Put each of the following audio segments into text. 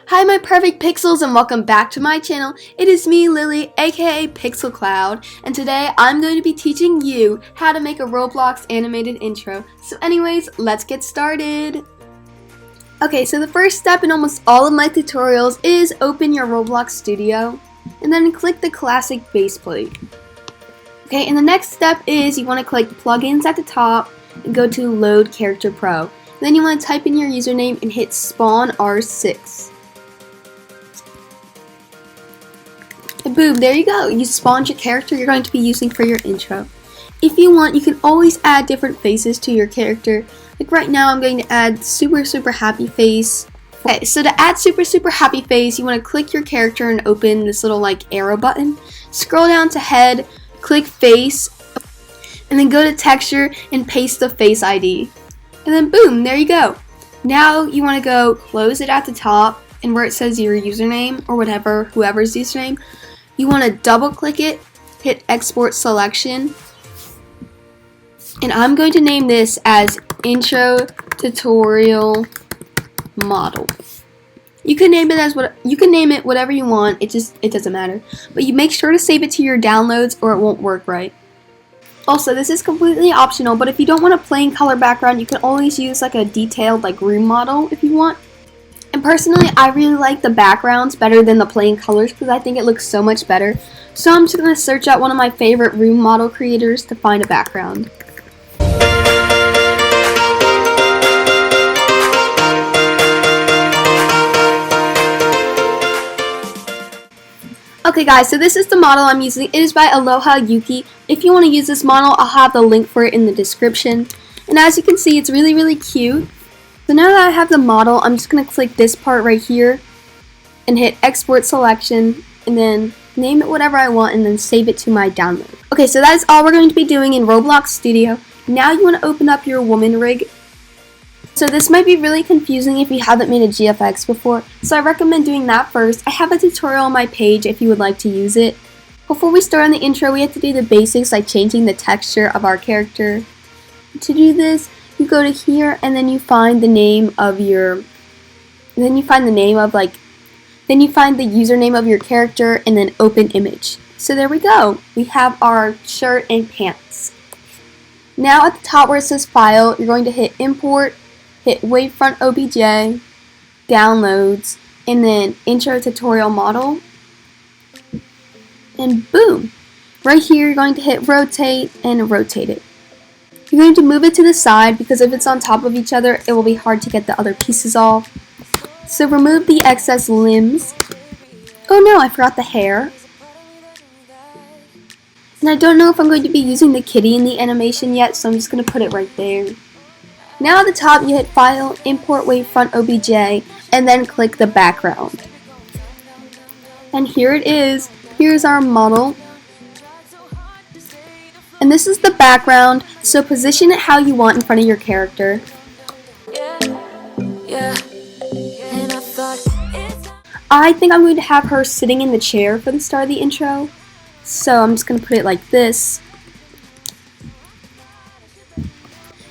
Hi my perfect pixels and welcome back to my channel. It is me, Lily, aka PixelCloud, and today I'm going to be teaching you how to make a Roblox animated intro. So anyways, let's get started. Okay, so the first step in almost all of my tutorials is open your Roblox studio and then click the classic base plate. Okay, and the next step is you want to click plugins at the top and go to load character pro. Then you want to type in your username and hit spawn R6. And boom, there you go. You spawned your character you're going to be using for your intro. If you want, you can always add different faces to your character. Like right now, I'm going to add super happy face. Okay, so to add super happy face, you want to click your character and open this little like arrow button. Scroll down to head, click face, and then go to texture and paste the face ID. And then boom, there you go. Now you want to go close it at the top and where it says your username or whatever, whoever's username. You want to double click it, hit export selection, and I'm going to name this as intro tutorial model. You can name it whatever you want. It doesn't matter. But you make sure to save it to your downloads or it won't work right. Also, this is completely optional, but if you don't want a plain color background, you can always use like a detailed like room model if you want. And personally, I really like the backgrounds better than the plain colors because I think it looks so much better. So I'm just going to search out one of my favorite room model creators to find a background. Okay guys, so this is the model I'm using. It is by Aloha Yuki. If you want to use this model, I'll have the link for it in the description. And as you can see, it's really cute. So now that I have the model, I'm just going to click this part right here and hit export selection and then name it whatever I want and then save it to my download. Okay, so that is all we're going to be doing in Roblox Studio. Now you want to open up your woman rig. So this might be really confusing if you haven't made a GFX before, so I recommend doing that first. I have a tutorial on my page if you would like to use it. Before we start on the intro, we have to do the basics like changing the texture of our character. To do this, you go to here and then you find the name of your, then you find the username of your character and then open image. So there we go. We have our shirt and pants. Now at the top where it says file, you're going to hit import, hit wavefront OBJ, downloads, and then intro tutorial model. And boom! Right here you're going to hit rotate and rotate it. You're going to move it to the side because if it's on top of each other, it will be hard to get the other pieces off. So remove the excess limbs. Oh no, I forgot the hair. And I don't know if I'm going to be using the kitty in the animation yet, so I'm just going to put it right there. Now at the top, you hit File, Import Wavefront OBJ, and then click the background. And here it is. Here's our model. And this is the background, so position it how you want in front of your character. I think I'm going to have her sitting in the chair for the start of the intro. So I'm just going to put it like this.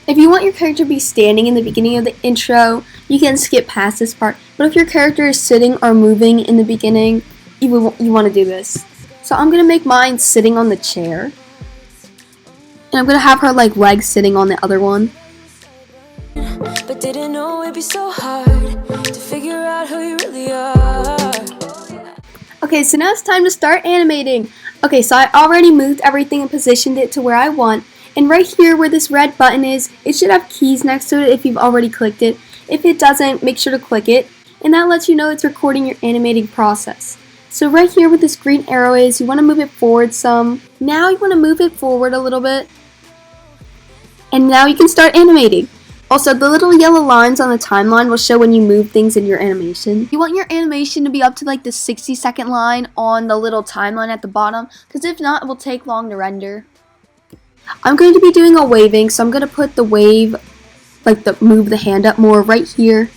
If you want your character to be standing in the beginning of the intro, you can skip past this part. But if your character is sitting or moving in the beginning, you want to do this. So I'm going to make mine sitting on the chair. And I'm going to have her like legs sitting on the other one. But didn't know it'd be so hard to figure out who you really are. Okay, so now it's time to start animating. Okay, so I already moved everything and positioned it to where I want. And right here where this red button is, it should have keys next to it if you've already clicked it. If it doesn't, make sure to click it. And that lets you know it's recording your animating process. So right here where this green arrow is, you want to move it forward some. Now you want to move it forward a little bit. And now you can start animating. Also, the little yellow lines on the timeline will show when you move things in your animation. You want your animation to be up to like the 60-second line on the little timeline at the bottom, because if not, it will take long to render. I'm going to be doing a waving, so I'm going to put the wave, like the move the hand up more right here.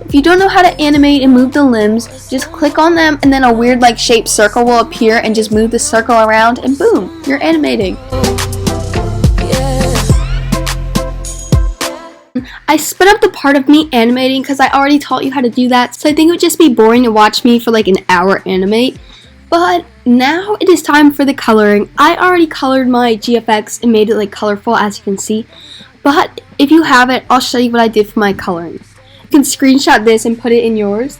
If you don't know how to animate and move the limbs, just click on them and then a weird like shaped circle will appear and just move the circle around and boom, you're animating. I sped up the part of me animating because I already taught you how to do that, so I think it would just be boring to watch me for like an hour animate. But now it is time for the coloring. I already colored my GFX and made it like colorful, as you can see. But if you have it, I'll show you what I did for my coloring. You can screenshot this and put it in yours.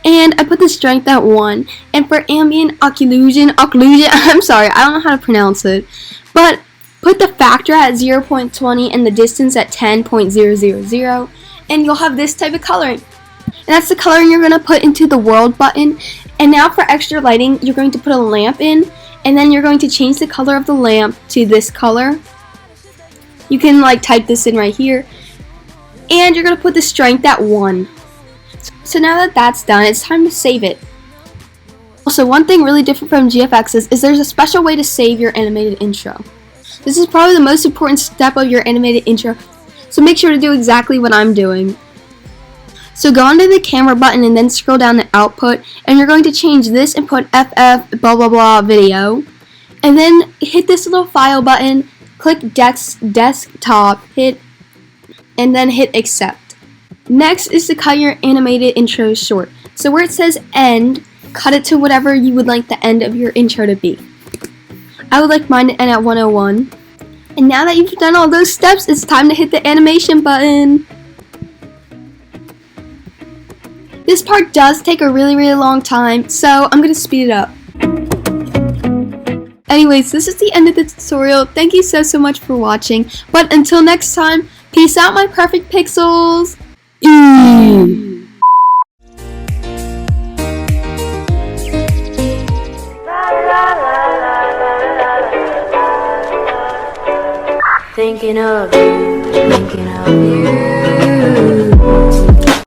And I put the strength at 1. And for ambient occlusion, I'm sorry, I don't know how to pronounce it. But put the factor at 0.20 and the distance at 10.000. And you'll have this type of coloring. And that's the coloring you're going to put into the world button. And now for extra lighting, you're going to put a lamp in. And then you're going to change the color of the lamp to this color. You can like type this in right here. And you're going to put the strength at 1. So now that that's done, it's time to save it. Also, one thing really different from GFX is there's a special way to save your animated intro. This is probably the most important step of your animated intro, so make sure to do exactly what I'm doing. So go onto the camera button and then scroll down to output, and you're going to change this and put FF blah blah blah video. And then hit this little file button, click desktop, and then hit accept. Next is to cut your animated intro short. So where it says end, cut it to whatever you would like the end of your intro to be. I would like mine to end at 101. And now that you've done all those steps, it's time to hit the animation button. This part does take a really long time, so I'm going to speed it up. Anyways, this is the end of the tutorial. Thank you so much for watching. But until next time, peace out my perfect pixels. Thinking of you, thinking of you.